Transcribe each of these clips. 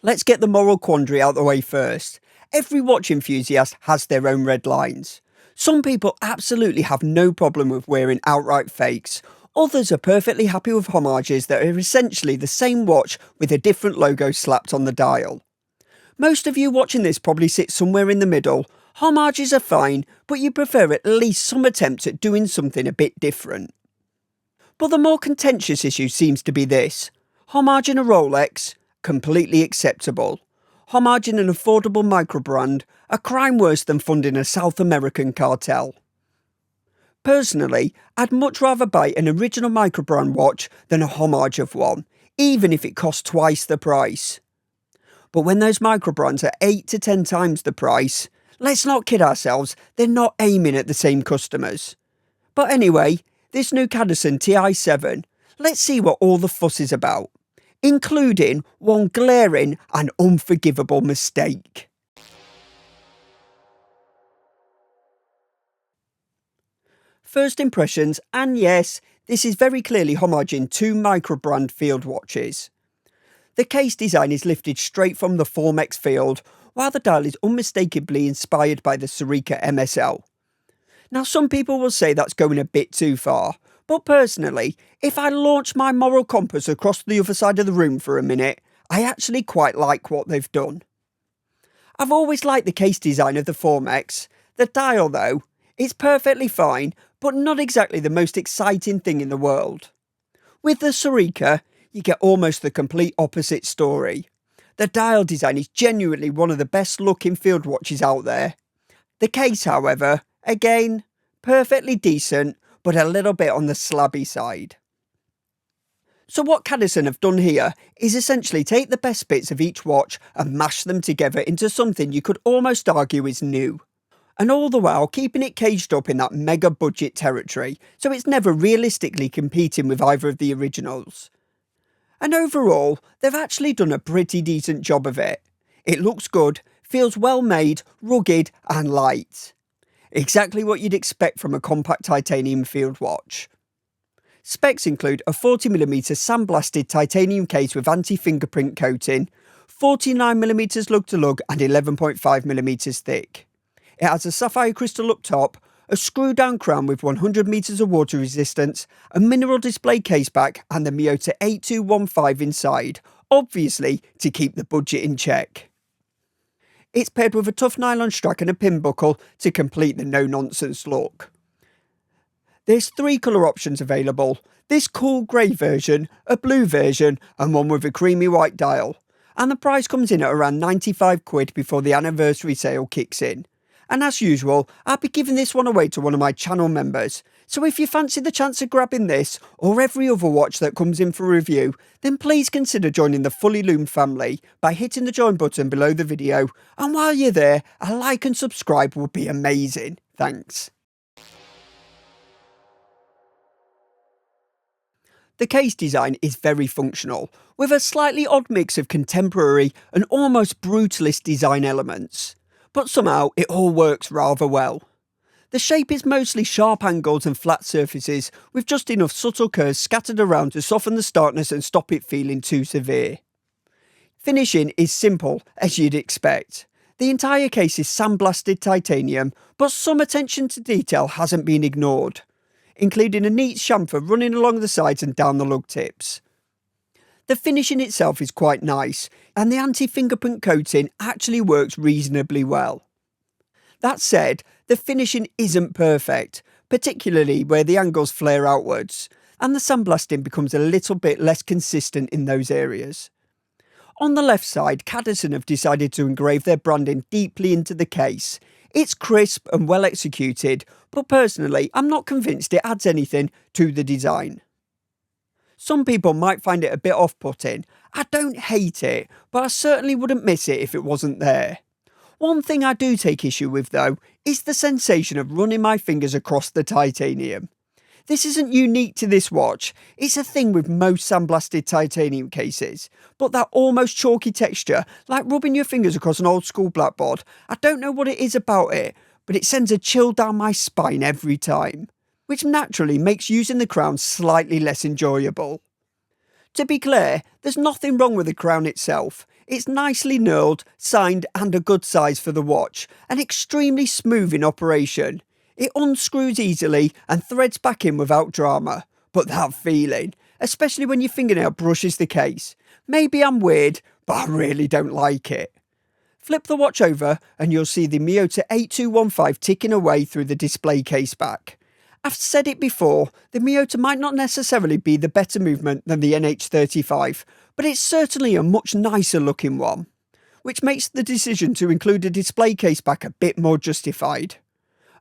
Let's get the moral quandary out the way first. Every watch enthusiast has their own red lines. Some people absolutely have no problem with wearing outright fakes. Others are perfectly happy with homages that are essentially the same watch with a different logo slapped on the dial. Most of you watching this probably sit somewhere in the middle. Homages are fine, but you prefer at least some attempt at doing something a bit different. But the more contentious issue seems to be this. Homaging a Rolex? Completely acceptable. Homaging an affordable microbrand? A crime worse than funding a South American cartel. Personally, I'd much rather buy an original microbrand watch than a homage of one, even if it costs twice the price. But when those microbrands are 8 to 10 times the price, let's not kid ourselves, they're not aiming at the same customers. But anyway, this new Cadisen TI-7, let's see what all the fuss is about, including one glaring and unforgivable mistake. First impressions, and yes, this is very clearly homaging two microbrand field watches. The case design is lifted straight from the Formex Field, while the dial is unmistakably inspired by the Serica M.S.L. Now some people will say that's going a bit too far, but personally, if I launch my moral compass across the other side of the room for a minute, I actually quite like what they've done. I've always liked the case design of the Formex. The dial though, it's perfectly fine, but not exactly the most exciting thing in the world. With the Serica, you get almost the complete opposite story. The dial design is genuinely one of the best looking field watches out there. The case, however, again, perfectly decent, but a little bit on the slabby side. So what Cadisen have done here is essentially take the best bits of each watch and mash them together into something you could almost argue is new. And all the while keeping it caged up in that mega budget territory, so it's never realistically competing with either of the originals. And overall, they've actually done a pretty decent job of it. It looks good, feels well made, rugged and light. Exactly what you'd expect from a compact titanium field watch. Specs include a 40mm sandblasted titanium case with anti-fingerprint coating, 49mm lug-to-lug and 11.5mm thick. It has a sapphire crystal up top, a screw-down crown with 100 metres of water resistance, a mineral display caseback and the Miyota 8215 inside, obviously to keep the budget in check. It's paired with a tough nylon strap and a pin buckle to complete the no-nonsense look. There's 3 colour options available, this cool grey version, a blue version and one with a creamy white dial, and the price comes in at around £95 before the anniversary sale kicks in. And as usual, I'll be giving this one away to one of my channel members, so if you fancy the chance of grabbing this, or every other watch that comes in for review, then please consider joining the fully Lumed family by hitting the join button below the video, and while you're there, a like and subscribe would be amazing. Thanks. The case design is very functional, with a slightly odd mix of contemporary and almost brutalist design elements. But somehow it all works rather well. The shape is mostly sharp angles and flat surfaces, with just enough subtle curves scattered around to soften the starkness and stop it feeling too severe. Finishing is simple, as you'd expect. The entire case is sandblasted titanium, but some attention to detail hasn't been ignored, including a neat chamfer running along the sides and down the lug tips. The finishing itself is quite nice, and the anti-fingerprint coating actually works reasonably well. That said, the finishing isn't perfect, particularly where the angles flare outwards, and the sandblasting becomes a little bit less consistent in those areas. On the left side, Cadisen have decided to engrave their branding deeply into the case. It's crisp and well executed, but personally, I'm not convinced it adds anything to the design. Some people might find it a bit off-putting. I don't hate it, but I certainly wouldn't miss it if it wasn't there. One thing I do take issue with though, is the sensation of running my fingers across the titanium. This isn't unique to this watch, it's a thing with most sandblasted titanium cases, but that almost chalky texture, like rubbing your fingers across an old school blackboard, I don't know what it is about it, but it sends a chill down my spine every time, which naturally makes using the crown slightly less enjoyable. To be clear, there's nothing wrong with the crown itself. It's nicely knurled, signed and a good size for the watch, and extremely smooth in operation. It unscrews easily and threads back in without drama. But that feeling, especially when your fingernail brushes the case. Maybe I'm weird, but I really don't like it. Flip the watch over and you'll see the Miyota 8215 ticking away through the display case back. I've said it before, the Miyota might not necessarily be the better movement than the NH35, but it's certainly a much nicer looking one, which makes the decision to include a display case back a bit more justified.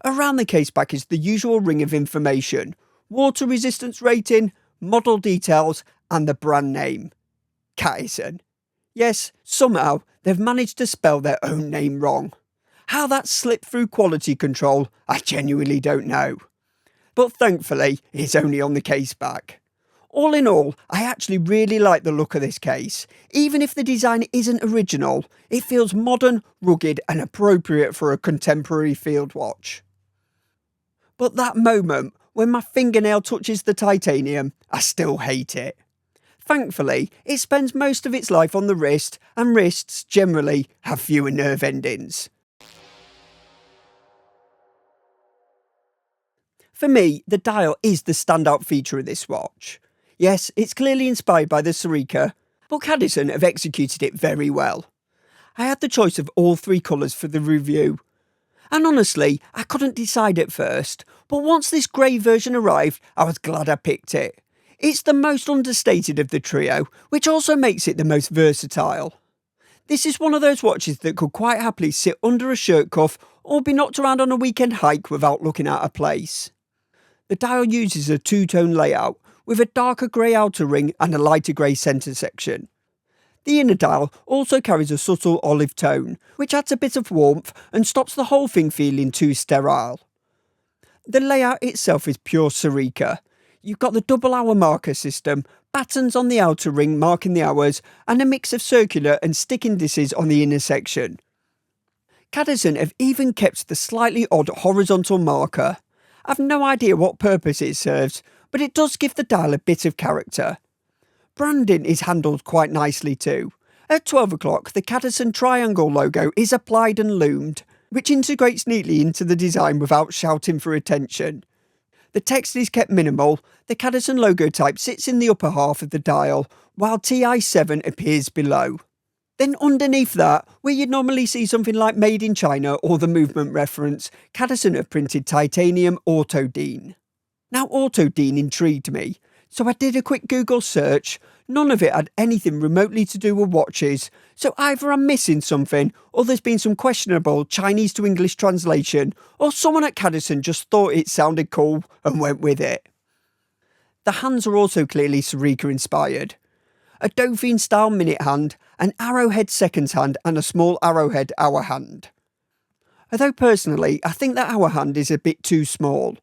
Around the case back is the usual ring of information: water resistance rating, model details and the brand name. Cadisen. Yes, somehow they've managed to spell their own name wrong. How that slipped through quality control, I genuinely don't know. But thankfully, it's only on the case back. All in all, I actually really like the look of this case. Even if the design isn't original, it feels modern, rugged and appropriate for a contemporary field watch. But that moment when my fingernail touches the titanium, I still hate it. Thankfully, it spends most of its life on the wrist, and wrists generally have fewer nerve endings. For me, the dial is the standout feature of this watch. Yes, it's clearly inspired by the Serica, but Cadisen have executed it very well. I had the choice of all three colours for the review. And honestly, I couldn't decide at first, but once this grey version arrived, I was glad I picked it. It's the most understated of the trio, which also makes it the most versatile. This is one of those watches that could quite happily sit under a shirt cuff or be knocked around on a weekend hike without looking out of place. The dial uses a two-tone layout, with a darker grey outer ring and a lighter grey centre section. The inner dial also carries a subtle olive tone, which adds a bit of warmth and stops the whole thing feeling too sterile. The layout itself is pure Serica. You've got the double hour marker system, buttons on the outer ring marking the hours, and a mix of circular and stick indices on the inner section. Cadisen have even kept the slightly odd horizontal marker. I've no idea what purpose it serves, but it does give the dial a bit of character. Branding is handled quite nicely too. At 12 o'clock, the Cadisen triangle logo is applied and loomed, which integrates neatly into the design without shouting for attention. The text is kept minimal, the Cadisen logo type sits in the upper half of the dial, while TI-7 appears below. Then underneath that, where you'd normally see something like Made in China or the movement reference, Cadisen have printed titanium Autodene. Now Autodene intrigued me, so I did a quick Google search. None of it had anything remotely to do with watches, so either I'm missing something, or there's been some questionable Chinese to English translation, or someone at Cadisen just thought it sounded cool and went with it. The hands are also clearly Serica inspired. A Dauphine style minute hand, an arrowhead seconds hand and a small arrowhead hour hand. Although personally I think that hour hand is a bit too small.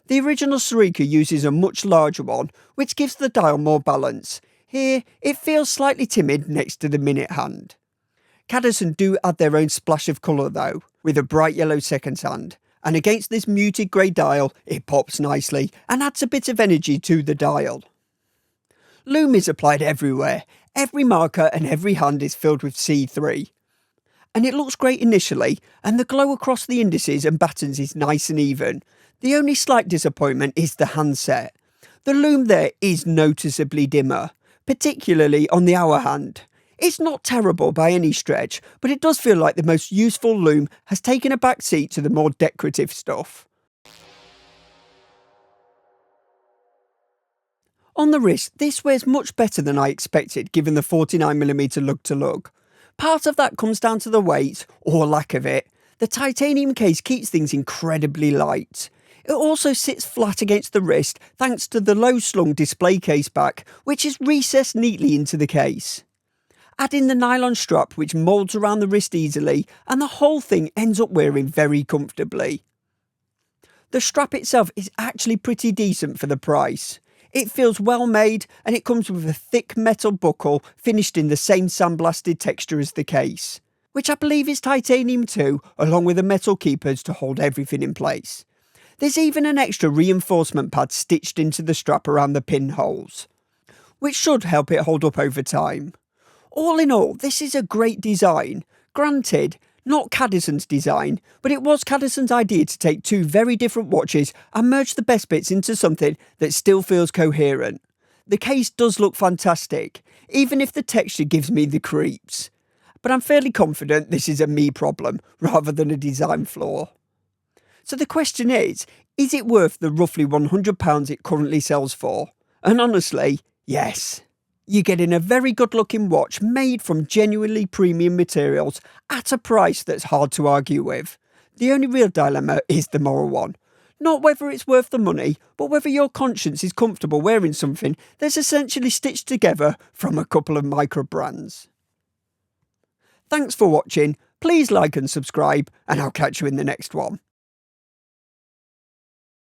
The original Serica uses a much larger one, which gives the dial more balance. Here it feels slightly timid next to the minute hand. Cadisen do add their own splash of colour though, with a bright yellow seconds hand, and against this muted grey dial it pops nicely and adds a bit of energy to the dial. Lume is applied everywhere. Every marker and every hand is filled with C3. And it looks great initially, and the glow across the indices and buttons is nice and even. The only slight disappointment is the handset. The lume there is noticeably dimmer, particularly on the hour hand. It's not terrible by any stretch, but it does feel like the most useful lume has taken a back seat to the more decorative stuff. On the wrist, this wears much better than I expected given the 49mm lug-to-lug. Part of that comes down to the weight, or lack of it. The titanium case keeps things incredibly light. It also sits flat against the wrist thanks to the low-slung display case back, which is recessed neatly into the case. Add in the nylon strap which moulds around the wrist easily, and the whole thing ends up wearing very comfortably. The strap itself is actually pretty decent for the price. It feels well made and it comes with a thick metal buckle finished in the same sandblasted texture as the case, which I believe is titanium too, along with the metal keepers to hold everything in place. There's even an extra reinforcement pad stitched into the strap around the pinholes, which should help it hold up over time. All in all, this is a great design. Granted, not Cadisen's design, but it was Cadisen's idea to take two very different watches and merge the best bits into something that still feels coherent. The case does look fantastic, even if the texture gives me the creeps. But I'm fairly confident this is a me problem rather than a design flaw. So the question is it worth the roughly £100 it currently sells for? And honestly, yes. You're getting a very good looking watch made from genuinely premium materials at a price that's hard to argue with. The only real dilemma is the moral one. Not whether it's worth the money, but whether your conscience is comfortable wearing something that's essentially stitched together from a couple of micro brands. Thanks for watching, please like and subscribe, and I'll catch you in the next one.